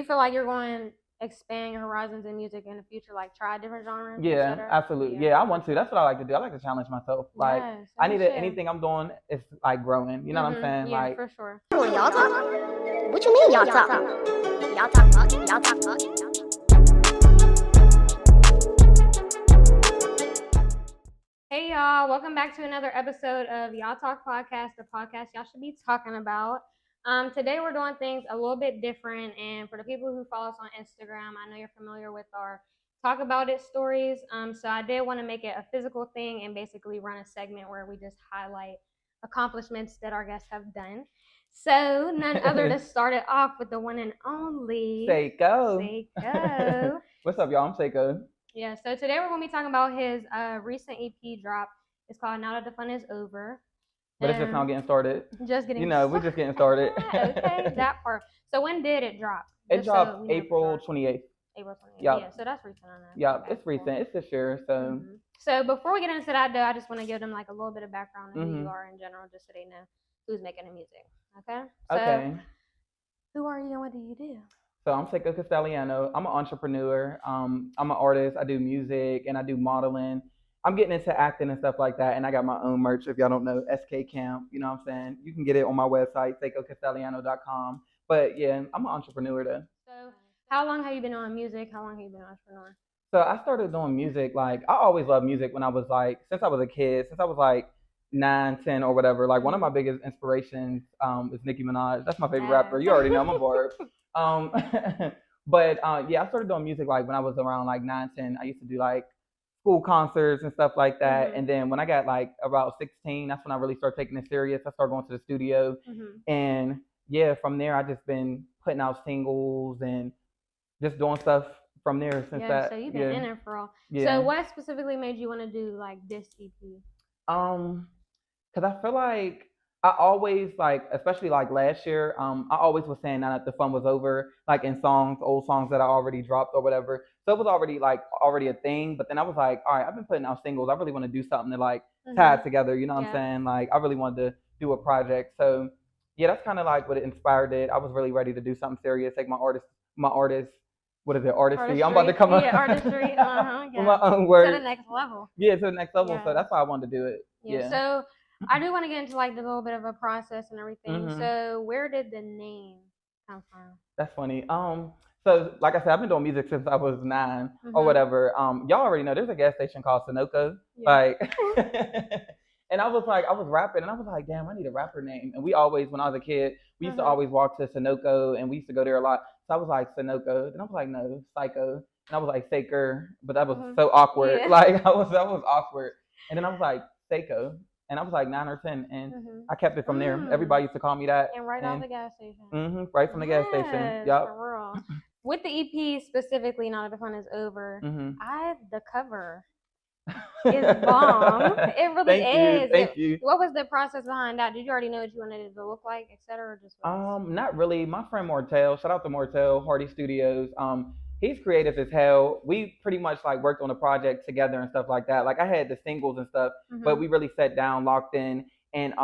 feel like you're going to expand your horizons in music in the future, like try different genres? Yeah, absolutely. Yeah, I want to. That's what I like to do. I like to challenge myself. Like, Yes, I need anything I'm doing is like growing. You know what I'm saying? Yeah, like, for sure. Y'all talk? What you mean y'all talk? Y'all talk talking? Y'all talk talking? Hey y'all, welcome back to another episode of Y'all Talk Podcast, the podcast y'all should be talking about. Today we're doing things a little bit different, and for the people who follow us on Instagram, I know you're familiar with our Talk About It stories. So I did want to make it a physical thing and basically run a segment where we just highlight accomplishments that our guests have done. So none other to start it off with the one and only Saiko. Saiko. What's up, y'all? I'm Saiko. Yeah, so today we're going to be talking about his recent EP drop. It's called Now That the Fun Is Over. But it's just now getting started. Just getting started. We're just getting started. Okay, that part. So when did it drop? It dropped April 28th. April 28th. Yep. Yeah, so that's recent on that. Yeah, it's recent. It's this year, so. So before we get into that, though, I just want to give them like a little bit of background on who you are in general, just so they know who's making the music. Okay? So, who are you and what do you do? So I'm Saiko Kastelliano. I'm an entrepreneur. I'm an artist. I do music and I do modeling. I'm getting into acting and stuff like that. And I got my own merch. If y'all don't know, SK Camp, you know what I'm saying? You can get it on my website, saikokastelliano.com. But yeah, I'm an entrepreneur though. So how long have you been doing music? How long have you been an entrepreneur? So I started doing music, like I always loved music when I was like, since I was a kid, since I was like 9, 10 or whatever. Like one of my biggest inspirations is Nicki Minaj. That's my favorite rapper. You already know I'm a barb. But yeah, I started doing music like when I was around like 9, 10. I used to do like school concerts and stuff like that. And then when I got like about 16, that's when I really started taking it serious. I started going to the studio. And yeah, from there I just been putting out singles and just doing stuff from there since that. So you've been in it for all. Yeah. So what specifically made you want to do like this EP? Because I feel like I always like, especially like last year, I always was saying now that the fun was over, like in songs, old songs that I already dropped or whatever. So it was already a thing. But then I was like, all right, I've been putting out singles. I really want to do something to like tie it together. You know what I'm saying? Like I really wanted to do a project. So yeah, that's kind of like what it inspired it. I was really ready to do something serious, take my artist. What is it? Artistry. I'm about to come up. Yeah, artistry. Yeah. My own words. To the next level. Yeah, to the next level. Yeah. So that's why I wanted to do it. Yeah. So I do want to get into like the little bit of a process and everything. So where did the name come from? That's funny. So like I said, I've been doing music since I was 9 or whatever. Y'all already know there's a gas station called Sunoco. Yeah. Like and I was rapping and I was like, damn, I need a rapper name. And we always, when I was a kid, we used to always walk to Sunoco and we used to go there a lot. So I was like, Sunoco. Then I was like, no, Saiko. And I was like, Saker. But that was so awkward. Yeah. Like that was awkward. And then I was like, Saiko. And I was like 9 or 10. And I kept it from there. Everybody used to call me that. And right off the gas station. Right from the gas station. Yep. For real. With the EP specifically, Now That the Fun Is Over, the cover is bomb. It really is. Thank you. What was the process behind that? Did you already know what you wanted it to look like, etc., or just? Not really. My friend Mortel, shout out to Mortel, Hardy Studios. He's creative as hell. We pretty much like worked on the project together and stuff like that. Like I had the singles and stuff, but we really sat down, locked in, and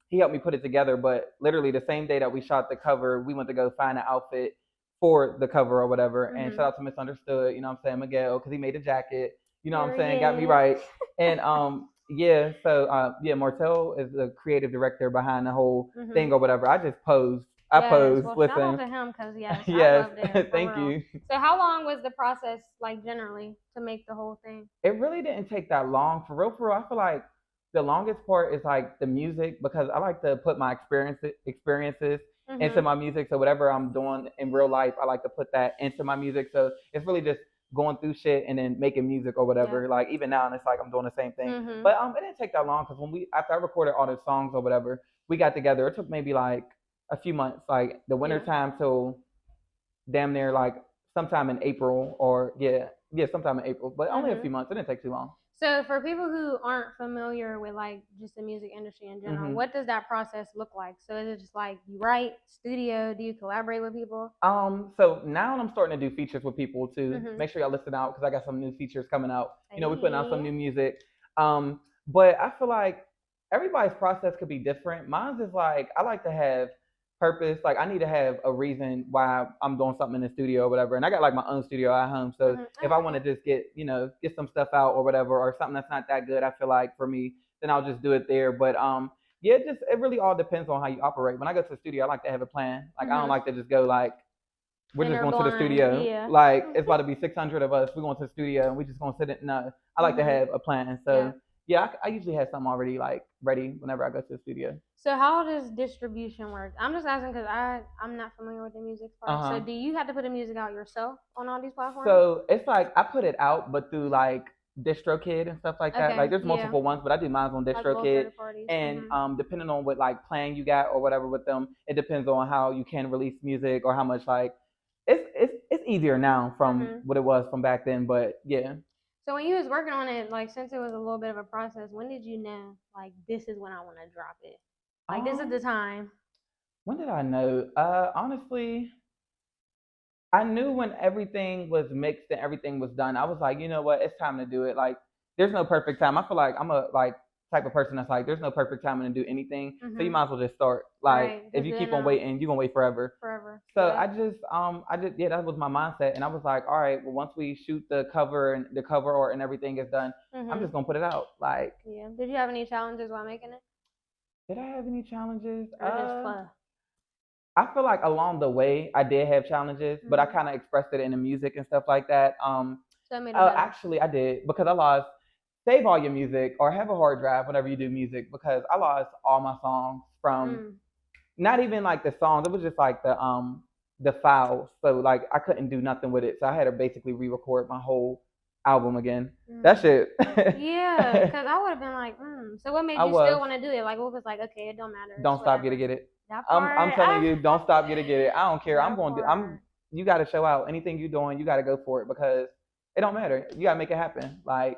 he helped me put it together. But literally the same day that we shot the cover, we went to go find an outfit for the cover or whatever. And shout out to Misunderstood, you know what I'm saying, Miguel, because he made a jacket. You know what I'm saying? Got me right. And yeah, so Mortel is the creative director behind the whole thing or whatever. I just posed. I posed. Well, listen. Shout out to him because yes, I loved it. Thank you. So how long was the process like generally to make the whole thing? It really didn't take that long. For real, I feel like the longest part is like the music because I like to put my experiences into my music. So whatever I'm doing in real life, I like to put that into my music. So it's really just going through shit and then making music or whatever. Yeah. Like even now, and it's like I'm doing the same thing. But it didn't take that long because after I recorded all the songs or whatever, we got together. It took maybe like a few months, like the winter time till damn near like sometime in April or sometime in April. But only a few months. It didn't take too long. So for people who aren't familiar with like just the music industry in general, what does that process look like? So is it just like you write, studio, do you collaborate with people? So now I'm starting to do features with people too. Make sure y'all listen out because I got some new features coming out. You know, we're putting out some new music. But I feel like everybody's process could be different. Mine's is like I like to have purpose. Like I need to have a reason why I'm doing something in the studio or whatever. And I got like my own studio at home. So if I want to just get, get some stuff out or whatever, or something that's not that good, I feel like for me, then I'll just do it there. But yeah, it really all depends on how you operate. When I go to the studio, I like to have a plan. Like I don't like to just go like, we're just going to the studio. Yeah. Like it's about to be 600 of us. We're going to the studio and we just gonna sit in. No, I like to have a plan. So yeah, I usually have something already like ready whenever I go to the studio. So how does distribution work? I'm just asking because I'm not familiar with the music part. So do you have to put the music out yourself on all these platforms? So it's like I put it out, but through like DistroKid and stuff like that. Okay, like there's multiple ones, but I do mine on DistroKid. Like and depending on what like plan you got or whatever with them, it depends on how you can release music or how much like it's easier now from what it was from back then. But yeah. So when you was working on it, like since it was a little bit of a process, when did you know like this is when I want to drop it? Like this is the time. When did I know? Honestly, I knew when everything was mixed and everything was done. I was like, you know what? It's time to do it. Like, there's no perfect time. I feel like I'm a like type of person that's like, there's no perfect time to do anything. So you might as well just start. Like, if you keep on waiting, you're gonna wait forever. So I just that was my mindset, and I was like, all right, well, once we shoot the cover and the cover art and everything is done, I'm just gonna put it out. Like, yeah. Did you have any challenges while making it? Did I have any challenges? Or just fun? I feel like along the way I did have challenges, but I kind of expressed it in the music and stuff like that. So it made it better. Actually, I did, because I lost. Save all your music or have a hard drive whenever you do music, because I lost all my songs from not even like the songs. It was just like the files. So like I couldn't do nothing with it. So I had to basically re-record my whole album again. That shit. Yeah, because I would have been like, So what made you still want to do it? Like, what was like, okay, it don't matter. Don't stop, get it. I'm telling you, don't stop, get it. I don't care. You got to show out. Anything you're doing, you got to go for it, because it don't matter. You got to make it happen. Like,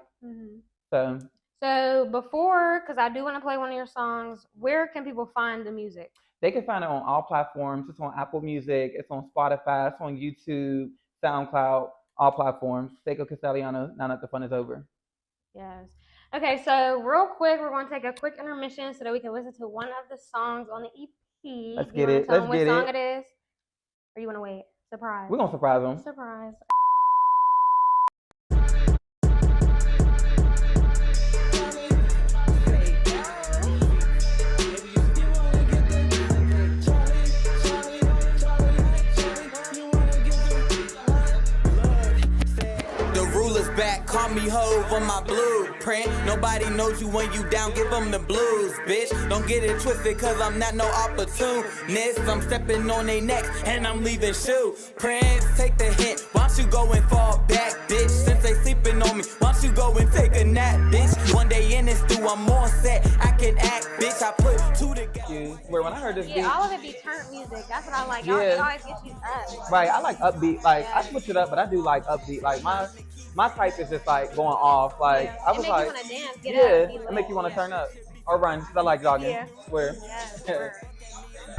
So before, because I do want to play one of your songs, where can people find the music? They can find it on all platforms. It's on Apple Music. It's on Spotify. It's on YouTube, SoundCloud, all platforms. Saiko Kastelliano, Now That the Fun Is Over. Yes. Okay, so real quick, we're going to take a quick intermission so that we can listen to one of the songs on the EP. Let's get it. Let's get it. What song it is? Or you want to wait? Surprise. We're going to surprise them. Surprise. Call me Hove on my blueprint. Nobody knows you when you down, give them the blues, bitch. Don't get it twisted, cause I'm not no opportunist. I'm stepping on they necks and I'm leaving shoe prints. Take the hint, why don't you go and fall back, bitch? Since they sleeping on me, why don't you go and take a nap, bitch? One day in this stew, I'm more set, I can act, bitch. I put two together. Where when I heard this beat, all of it be turnt music. That's what I like. Y'all always get you up. Right, I like upbeat. Like I switch it up, but I do like upbeat. Like my type is just like going off. Like I was like, it make you want to turn up or run, because I like jogging. Yeah. Where?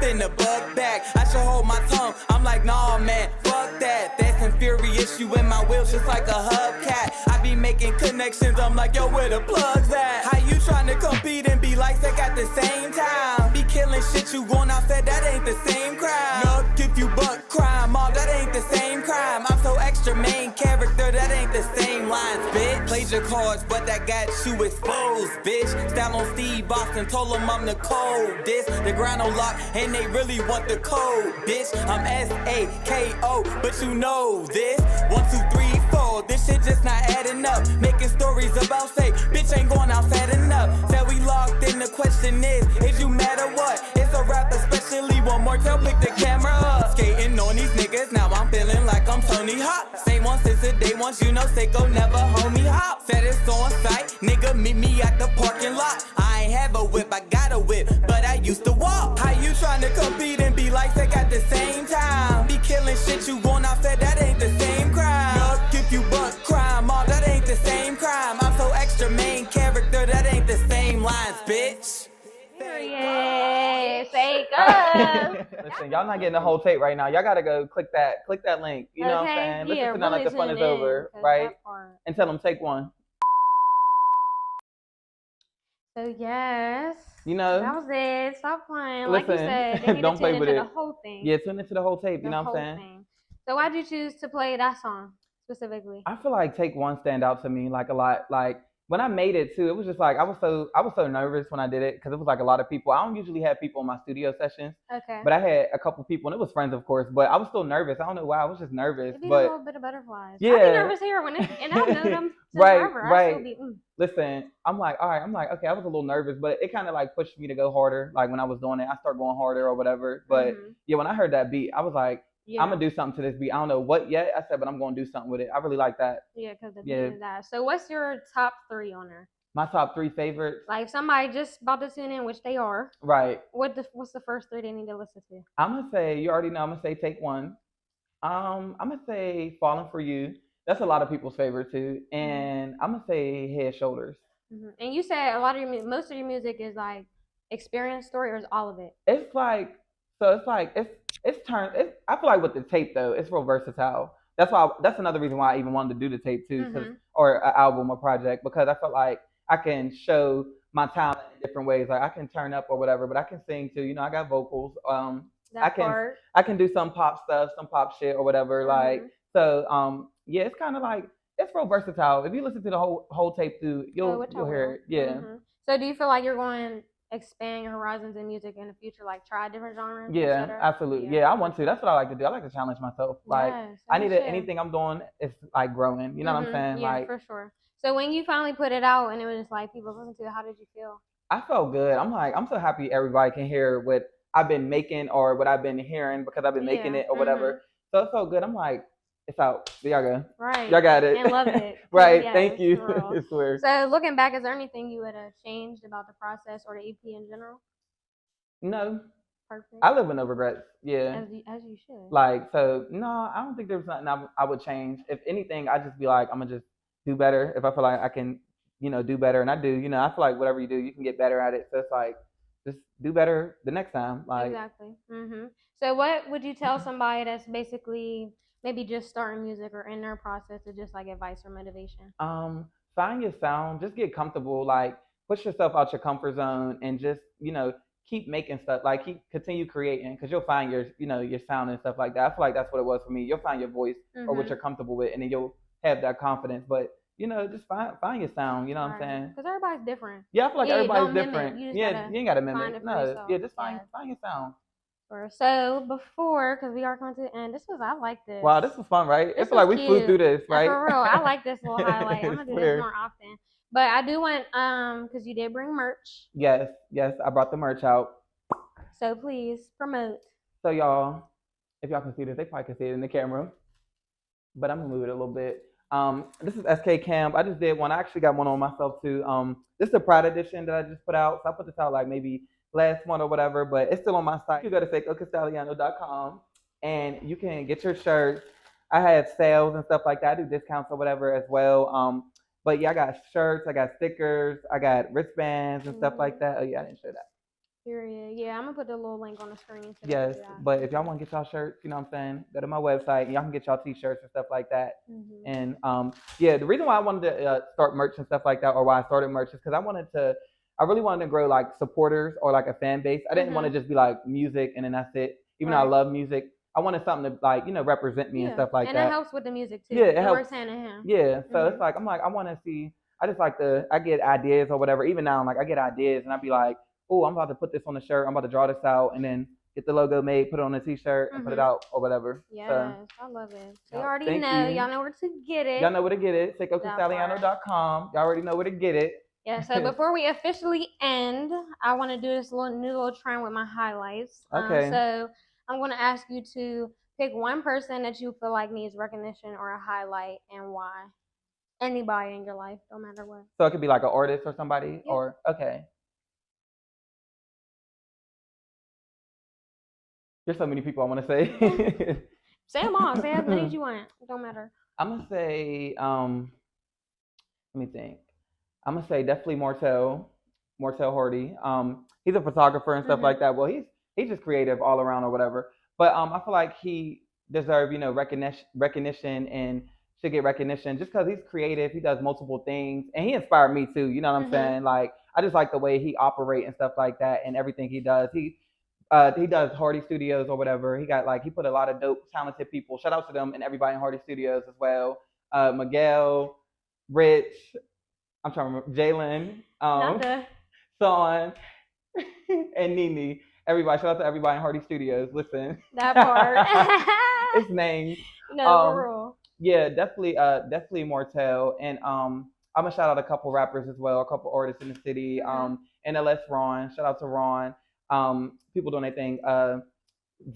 In the bug bag, I should hold my tongue. I'm like, nah, man, fuck that. That's infurious. You in my wheels just like a hubcat. I be making connections. I'm like, yo, where the plugs at? How you trying to compete and be like sick at the same time? Be killing shit, you going outside, that ain't the same crime. Nuck if you buck crime, all that ain't the same crime. I'm so extra main character, that ain't the same lines, bitch. Played your cards, but that got you exposed, bitch. Style on Steve Boston, told him I'm the coldest. The grind on lock, and they really want the code, bitch. I'm S-A-K-O, but you know this. 1, 2, 3, 4, this shit just not adding up. Making stories about say, bitch ain't going outside enough. Said we locked in, the question is you mad or what? It's a rap, especially one more tell, pick the camera up. Skating on these niggas, now I'm feeling like I'm Tony Hawk. Same one since the day once, you know Saiko never homie hop. Said it's on site, nigga meet me at the parking lot. I ain't have a whip, I got a whip, but I used to walk. How you trying to compete and be like sick at the same time? Be killing shit, you going outside, that ain't the same crime. Nuck if you buck crime, all that ain't the same crime. I'm so extra main character, that ain't the same lines, bitch. Period. Saiko. Listen, y'all not getting the whole tape right now. Y'all gotta go click that link. You know what I'm saying? Listen to Now That the Fun Is Over, right? And tell them take one. So yes, You know, that was it. Stop playing. Like you listen, said, they need to don't play tune with into the it. whole thing. Yeah, tune into the whole tape. You The know what I'm whole saying? thing. So why'd you choose to play that song specifically? I feel like Take One stand out to me like a lot. Like when I made it too, it was just like I was so nervous when I did it because it was like a lot of people. I don't usually have people in my studio sessions, Okay. but I had a couple people and it was friends, of course. But I was still nervous. I don't know why. I was just nervous. It'd be a But little bit of butterflies. I'd be yeah, nervous here when it, and I've known them since right, forever. I right. still be. Listen, I'm like, all right. I'm like, okay. I was a little nervous, but it kind of like pushed me to go harder. Like when I was doing it, I started going harder or whatever. But yeah, when I heard that beat, I was like, Yeah. I'm gonna do something to this beat. I don't know what yet. I said, but I'm gonna do something with it. I really like that. Yeah, because the Yeah. beat is that. So what's your top 3 on there? My top 3 favorites. Like if somebody just about to tune in, which they are. Right. What's the first 3 they need to listen to? I'm gonna say you already know. I'm gonna say Take One. I'm gonna say Falling for You. That's a lot of people's favorite too. And I'm gonna say Head Shoulders. And you said a lot of your most of your music is like experience story, or is all of it? It's like so. It's like it's turned. I feel like with the tape though, it's real versatile. That's another reason why I even wanted to do the tape too, or an album or project, because I felt like I can show my talent in different ways. Like I can turn up or whatever, but I can sing too. You know, I got vocals. I can do some pop stuff, some pop shit or whatever. Like so. Yeah, it's kind of like it's real versatile. If you listen to the whole tape through, you'll hear it. Yeah. So do you feel like you're going to expand your horizons in music in the future, like try different genres? Yeah, absolutely. Yeah, I want to. That's what I like to do. I like to challenge myself. Like I need anything I'm doing is like growing. You know what I'm saying? Yeah, like for sure. So when you finally put it out and it was just like people listen to it, how did you feel? I felt good. I'm so happy everybody can hear what I've been making or what I've been hearing because I've been making it or whatever. So it felt good. I'm like, it's out. There y'all go. Right. Y'all got it. And love it. Right. Thank you. I swear. So looking back, is there anything you would have changed about the process or the EP in general? No. Perfect. I live with no regrets. Yeah. As you should. Like, so, no, I don't think there's nothing I would change. If anything, I'd just be like, I'm going to just do better. If I feel like I can, do better. And I do, I feel like whatever you do, you can get better at it. So it's like, just do better the next time. Like, exactly. So what would you tell somebody that's basically maybe just starting music or in their process of just like advice or motivation? Find your sound. Just get comfortable. Like, push yourself out your comfort zone and just, keep making stuff. Like, continue creating because you'll find your, your sound and stuff like that. I feel like that's what it was for me. You'll find your voice or what you're comfortable with, and then you'll have that confidence. But just find your sound. You know what I'm saying? Because everybody's different. Yeah, I feel like everybody's different. You ain't gotta mimic. No, just find your sound. So before, because we are coming to the end, I like this. Wow, this was fun, right? I feel like we flew through this, right? For real, I like this little highlight. I'm gonna do this more often. But I do want, because you did bring merch. Yes, I brought the merch out. So please promote. So y'all, if y'all can see this, they probably can see it in the camera. But I'm gonna move it a little bit. This is SK Camp. I just did one. I actually got one on myself too. This is a Pride edition that I just put out. So I put this out like maybe last month or whatever, but it's still on my site. You go to SaikoKastelliano.com and you can get your shirts. I had sales and stuff like that. I do discounts or whatever as well. But yeah, I got shirts, I got stickers, I got wristbands and stuff like that. Oh yeah, I didn't show that. Period. Yeah, I'm gonna put the little link on the screen. Yes, but if y'all want to get y'all shirts, you know what I'm saying, go to my website and y'all can get y'all t-shirts and stuff like that. And yeah, the reason why I wanted to start merch and stuff like that, or why I started merch, is because I really wanted to grow like supporters or like a fan base. I didn't want to just be like music and then that's it. Even though I love music, I wanted something to like, represent me and stuff like that. And it helps with the music too. Yeah, it helps hand in hand. Yeah, so it's like, I want to see, I get ideas or whatever. Even now, like I get ideas and I'd be like, oh, I'm about to put this on the shirt. I'm about to draw this out and then get the logo made, put it on a t-shirt and put it out or whatever. Yes, I love it. So you already know. Y'all know where to get it. Y'all know where to get it. SaikoKastelliano.com. Y'all already know where to get it. Yeah, so before we officially end, I want to do this new little trend with my highlights. Okay. So I'm going to ask you to pick one person that you feel like needs recognition or a highlight and why. Anybody in your life, no matter what. So it could be like an artist or somebody? Yeah. Or, okay. There's so many people I want to say. Say them all. Say as many as you want. It don't matter. I'm going to say, let me think. I'm going to say definitely Mortel Hardy. He's a photographer and stuff like that. Well, he's just creative all around or whatever. But I feel like he deserves, recognition and should get recognition just because he's creative. He does multiple things. And he inspired me too. You know what I'm saying? Like, I just like the way he operates and stuff like that, and everything he does. He does Hardy Studios or whatever. He put a lot of dope, talented people. Shout out to them and everybody in Hardy Studios as well. Miguel, Rich, I'm trying to remember, Jalen, Son, and Nene. Everybody, shout out to everybody in Hardy Studios. Listen, that part. It's names. For real. Yeah, definitely Mortel, and I'm gonna shout out a couple rappers as well, a couple artists in the city. NLS Ron, shout out to Ron. People doing their thing.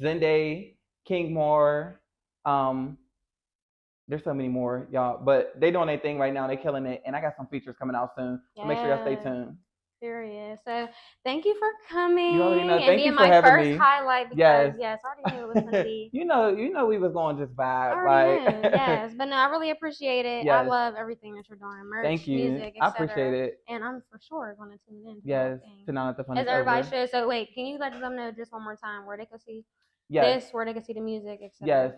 Zende, King Moore. There's so many more, y'all, but they doing their thing right now. They killing it, and I got some features coming out soon. So make sure y'all stay tuned. Serious. So thank you for coming. You already know. And thank being you for my having first me. highlight because I already knew it was gonna be. you know we was going just vibe. I already knew, yes. But no, I really appreciate it. Yes. I love everything that you're doing. Merch, thank you. music, I appreciate it. And I'm for sure gonna tune in. Yes. To Not the Fun As everybody should. So wait, can you let them know just one more time where they can see this, where they can see the music, etc. Yes.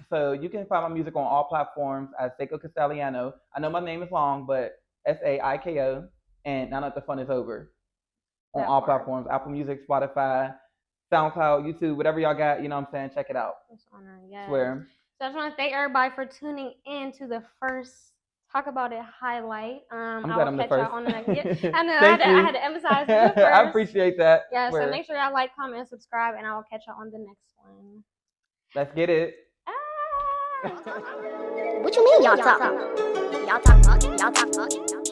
So you can find my music on all platforms as Saiko Kastelliano. I know my name is long, but Saiko, and Now That the Fun is Over. On all platforms, Apple Music, Spotify, SoundCloud, YouTube, whatever y'all got, you know what I'm saying? Check it out. Yes. Swear. So I just want to thank everybody for tuning in to the first Talk About It highlight. I'm glad I'm the first. On the next, I know, I had to emphasize it first. I appreciate that. Yeah, so make sure y'all like, comment, and subscribe, and I will catch y'all on the next one. Let's get it. What you mean y'all talk? Y'all talk fucking? Y'all talk fucking?